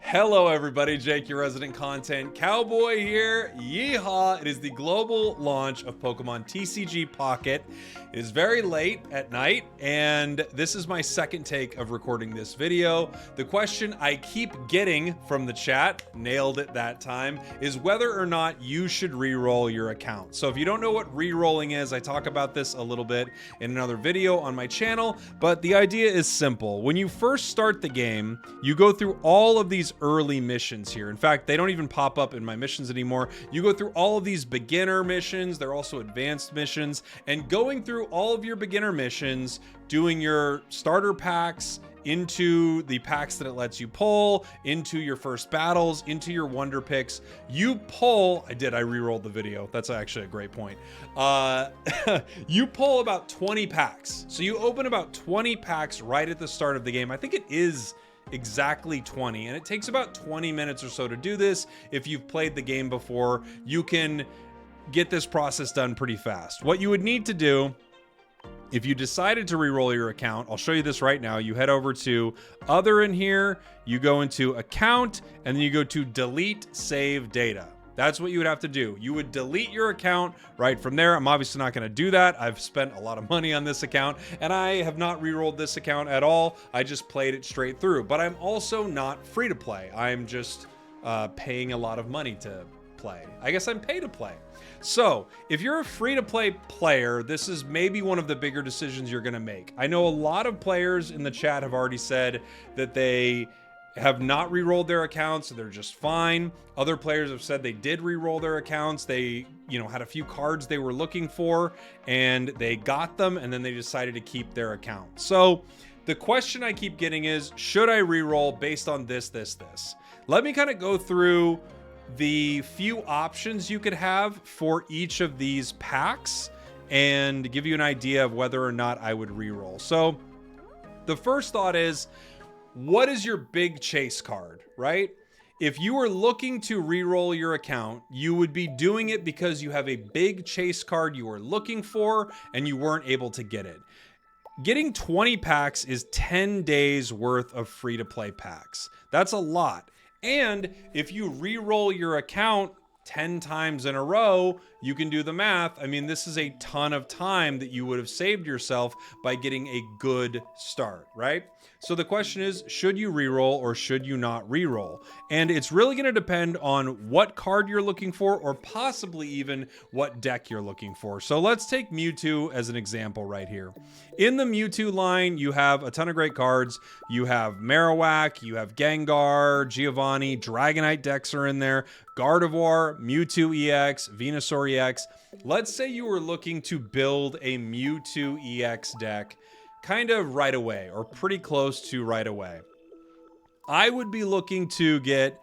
Hello everybody, Jake, your resident content cowboy here. Yeehaw! It is the global launch of Pokemon TCG Pocket. It is very late at night, and this is my second take of recording this video. The question I keep getting from the chat, nailed it that time, is whether or not you should re-roll your account. So if you don't know what re-rolling is, I talk about this a little bit in another video on my channel, but the idea is simple. When you first start the game, you go through all of these early missions here. In fact, they don't even pop up in my missions anymore. You go through all of these beginner missions. They're also advanced missions, and going through all of your beginner missions, doing your starter packs into the packs that it lets you pull, into your first battles, into your wonder picks. You pull, I re-rolled the video. That's actually a great point. You pull about 20 packs. So you open about 20 packs right at the start of the game. I think it is exactly 20, and it takes about 20 minutes or so to do this. If you've played the game before, you can get this process done pretty fast. What you would need to do, if you decided to re-roll your account, I'll show you this right now. You head over to Other in here, you go into Account, and then you go to Delete Save Data. That's what you would have to do. You would delete your account right from there. I'm obviously not going to do that. I've spent a lot of money on this account, and I have not re-rolled this account at all. I just played it straight through. But I'm also not free to play. I'm just paying a lot of money to play. I guess I'm pay to play. So if you're a free-to-play player, this is maybe one of the bigger decisions you're going to make. I know a lot of players in the chat have already said that they have not re-rolled their accounts, so they're just fine. Other players have said they did re-roll their accounts. They, had a few cards they were looking for, and they got them, and then they decided to keep their account. So the question I keep getting is, should I re-roll based on this? Let me kind of go through the few options you could have for each of these packs and give you an idea of whether or not I would re-roll. So the first thought is, what is your big chase card, right? If you were looking to re-roll your account, you would be doing it because you have a big chase card you were looking for and you weren't able to get it. Getting 20 packs is 10 days worth of free-to-play packs. That's a lot. And if you re-roll your account 10 times in a row, you can do the math. I mean, this is a ton of time that you would have saved yourself by getting a good start, right? So the question is, should you re-roll or should you not re-roll? And it's really going to depend on what card you're looking for, or possibly even what deck you're looking for. So let's take Mewtwo as an example right here. In the Mewtwo line, you have a ton of great cards. You have Marowak, you have Gengar, Giovanni, Dragonite decks are in there, Gardevoir, Mewtwo EX, Venusaur EX. Let's say you were looking to build a Mewtwo EX deck kind of right away, or pretty close to right away. I would be looking to get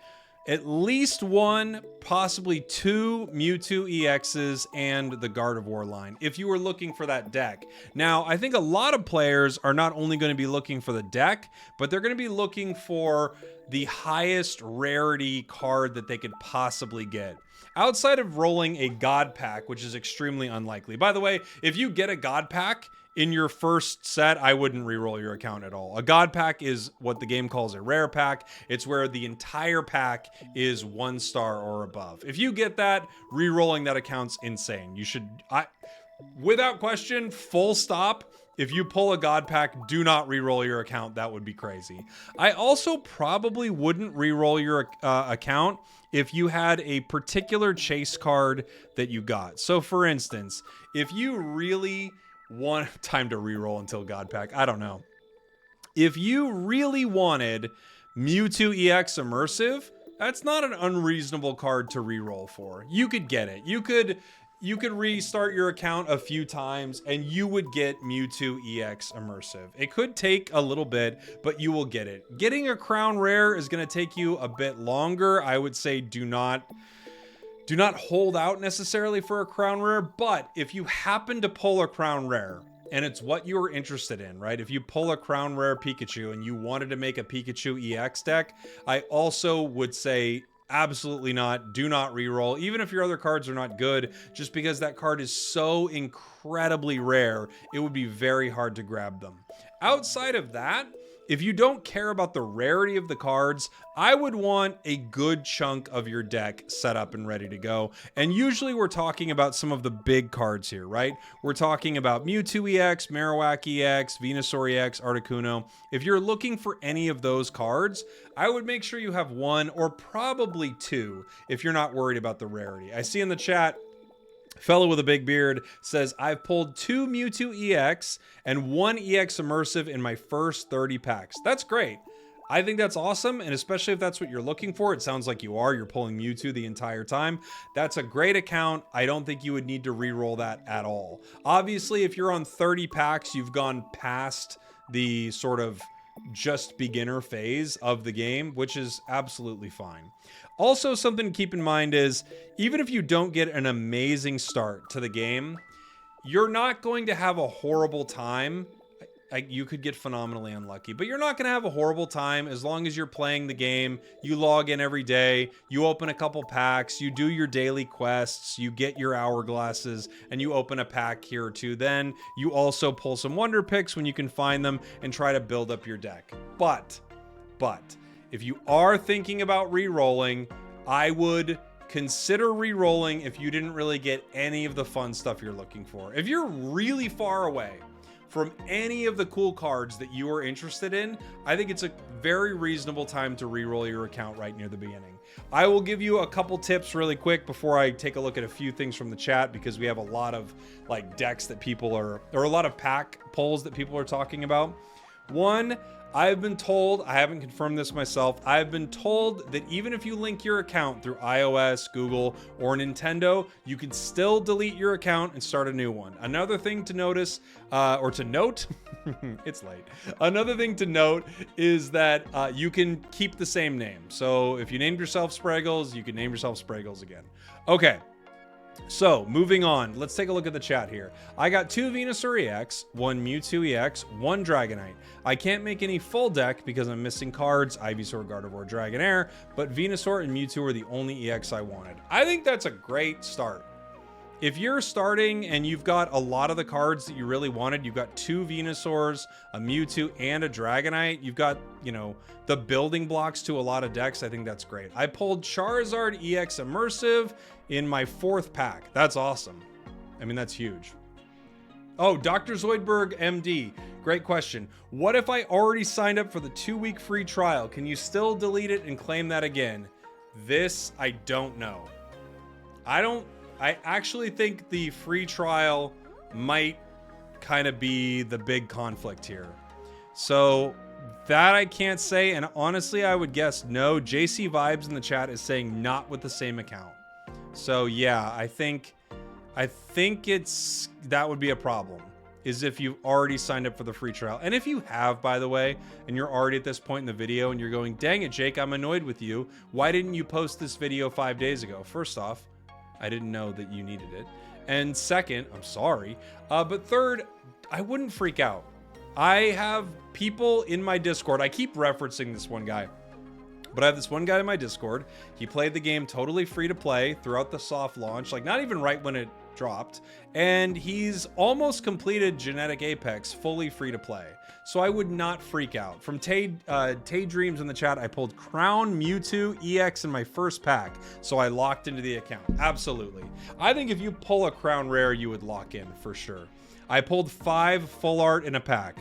at least one, possibly two Mewtwo EXs and the Gardevoir line, if you were looking for that deck. Now, I think a lot of players are not only going to be looking for the deck, but they're going to be looking for the highest rarity card that they could possibly get. Outside of rolling a God Pack, which is extremely unlikely. By the way, if you get a God Pack in your first set, I wouldn't re-roll your account at all. A God Pack is what the game calls a rare pack. It's where the entire pack is 1 star or above. If you get that, re-rolling that account's insane. You should, without question, full stop. If you pull a God Pack, do not re-roll your account. That would be crazy. I also probably wouldn't re-roll your account if you had a particular chase card that you got. So for instance, if you really want time to re-roll until God Pack, I don't know. If you really wanted Mewtwo EX Immersive, that's not an unreasonable card to re-roll for. You could get it. You could restart your account a few times and you would get Mewtwo EX Immersive. It could take a little bit, but you will get it. Getting a Crown Rare is going to take you a bit longer. I would say do not hold out necessarily for a Crown Rare, but if you happen to pull a Crown Rare and it's what you were interested in, right? If you pull a Crown Rare Pikachu and you wanted to make a Pikachu EX deck, I also would say absolutely not. Do not reroll, even if your other cards are not good, just because that card is so incredibly rare, it would be very hard to grab them. Outside of that, if you don't care about the rarity of the cards, I would want a good chunk of your deck set up and ready to go. And usually we're talking about some of the big cards here, right? We're talking about Mewtwo EX, Marowak EX, Venusaur EX, Articuno. If you're looking for any of those cards, I would make sure you have one or probably two if you're not worried about the rarity. I see in the chat, fellow with a big beard says, I've pulled 2 Mewtwo EX and 1 EX Immersive in my first 30 packs. That's great. I think that's awesome, and especially if that's what you're looking for. It sounds like you are. You're pulling Mewtwo the entire time. That's a great account. I don't think you would need to re-roll that at all. Obviously, if you're on 30 packs, you've gone past the sort of just beginner phase of the game, which is absolutely fine. Also, something to keep in mind is, even if you don't get an amazing start to the game, you're not going to have a horrible time. You could get phenomenally unlucky, but you're not going to have a horrible time as long as you're playing the game. You log in every day, you open a couple packs, you do your daily quests, you get your hourglasses, and you open a pack here or two. Then you also pull some wonder picks when you can find them and try to build up your deck. But if you are thinking about re-rolling, I would consider re-rolling if you didn't really get any of the fun stuff you're looking for. If you're really far away from any of the cool cards that you are interested in, I think it's a very reasonable time to re-roll your account right near the beginning. I will give you a couple tips really quick before I take a look at a few things from the chat, because we have a lot of like decks that people are, or a lot of pack polls that people are talking about. One, I've been told, I haven't confirmed this myself, I've been told that even if you link your account through iOS, Google, or Nintendo, you can still delete your account and start a new one. Another thing to notice, or to note, it's late. Another thing to note is that you can keep the same name. So if you named yourself Spraggles, you can name yourself Spraggles again. Okay. So, moving on, let's take a look at the chat here. I got 2 Venusaur EX, 1 Mewtwo EX, 1 Dragonite. I can't make any full deck because I'm missing cards, Ivysaur, Gardevoir, Dragonair, but Venusaur and Mewtwo are the only EX I wanted. I think that's a great start. If you're starting and you've got a lot of the cards that you really wanted, you've got 2 Venusaurs, a Mewtwo, and a Dragonite, you've got, you know, the building blocks to a lot of decks, I think that's great. I pulled Charizard EX Immersive in my 4th pack. That's awesome. I mean, that's huge. Oh, Dr. Zoidberg MD, great question. What if I already signed up for the 2-week free trial? Can you still delete it and claim that again? This, I don't know. I actually think the free trial might kind of be the big conflict here. So that I can't say, and honestly, I would guess no. JC Vibes in the chat is saying not with the same account. So yeah, I think it's, that would be a problem, is if you've already signed up for the free trial. And if you have, by the way, and you're already at this point in the video and you're going, dang it, Jake, I'm annoyed with you. Why didn't you post this video 5 days ago? First off, I didn't know that you needed it. And second, I'm sorry. But third, I wouldn't freak out. I have people in my Discord. I keep referencing this one guy, but I have this one guy in my Discord. He played the game totally free to play throughout the soft launch, like not even right when it dropped. And he's almost completed Genetic Apex fully free to play. So I would not freak out. From Tay Dreams in the chat, I pulled Crown Mewtwo EX in my first pack, so I locked into the account. Absolutely. I think if you pull a Crown Rare, you would lock in for sure. I pulled 5 full art in a pack.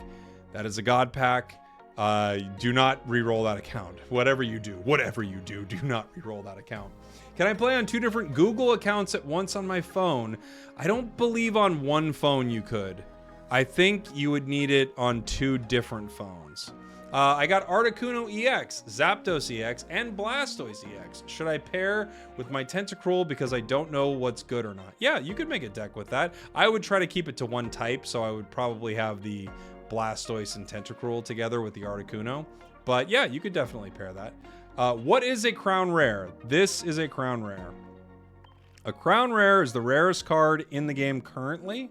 That is a God pack. Do not re-roll that account. Whatever you do, do not re-roll that account. Can I play on 2 different Google accounts at once on my phone? I don't believe on one phone you could. I think you would need it on 2 different phones. I got Articuno EX, Zapdos EX, and Blastoise EX. Should I pair with my Tentacruel because I don't know what's good or not? Yeah, you could make a deck with that. I would try to keep it to one type, so I would probably have the Blastoise and Tentacruel together with the Articuno. But yeah, you could definitely pair that. What is a Crown Rare? This is a Crown Rare. A Crown Rare is the rarest card in the game currently.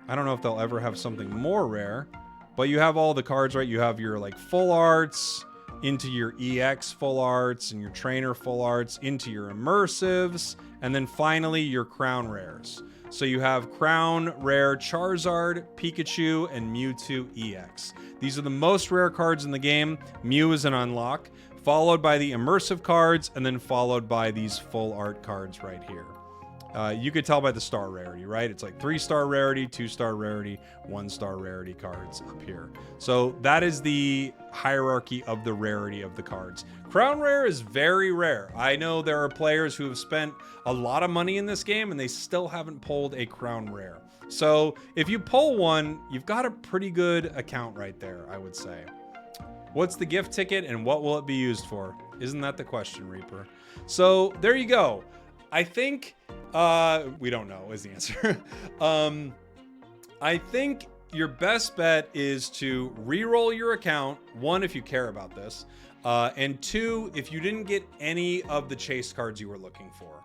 I don't know if they'll ever have something more rare, but you have all the cards, right? You have your like full arts into your EX full arts and your trainer full arts into your immersives, and then finally your Crown Rares. So you have Crown Rare Charizard, Pikachu, and Mewtwo EX. These are the most rare cards in the game. Mew is an unlock, followed by the immersive cards, and then followed by these full art cards right here. You could tell by the star rarity, right? It's like 3-star rarity, 2-star rarity, 1-star rarity cards up here. So that is the hierarchy of the rarity of the cards. Crown Rare is very rare. I know there are players who have spent a lot of money in this game and they still haven't pulled a Crown Rare. So if you pull one, you've got a pretty good account right there, I would say. What's the gift ticket and what will it be used for? Isn't that the question, Reaper? So there you go. I think we don't know is the answer. I think your best bet is to re-roll your account. One, if you care about this, and two, if you didn't get any of the chase cards you were looking for.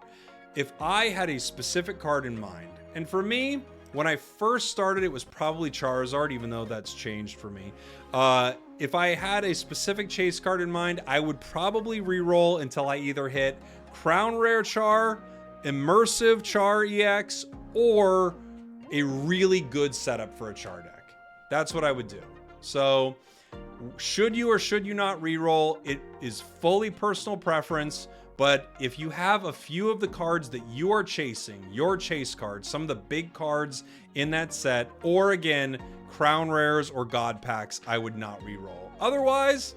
If I had a specific card in mind, and for me, when I first started, it was probably Charizard, even though that's changed for me. If I had a specific chase card in mind, I would probably re-roll until I either hit Crown Rare Char, Immersive Char EX, or a really good setup for a Char deck. That's what I would do. So should you or should you not re-roll? It is fully personal preference, but if you have a few of the cards that you are chasing, your chase cards, some of the big cards in that set, or again, Crown Rares or God Packs, I would not re-roll. Otherwise,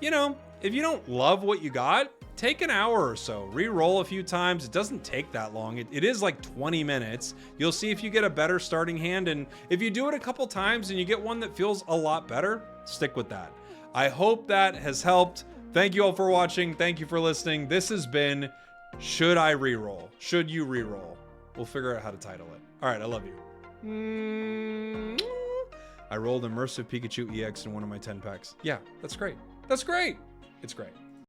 you know, if you don't love what you got, take an hour or so, re-roll a few times. It doesn't take that long. It is like 20 minutes. You'll see if you get a better starting hand. And if you do it a couple times and you get one that feels a lot better, stick with that. I hope that has helped. Thank you all for watching. Thank you for listening. This has been Should I Reroll? Should you reroll? We'll figure out how to title it. All right, I love you. I rolled Immersive Pikachu EX in one of my 10 packs. Yeah, that's great. That's great. It's great.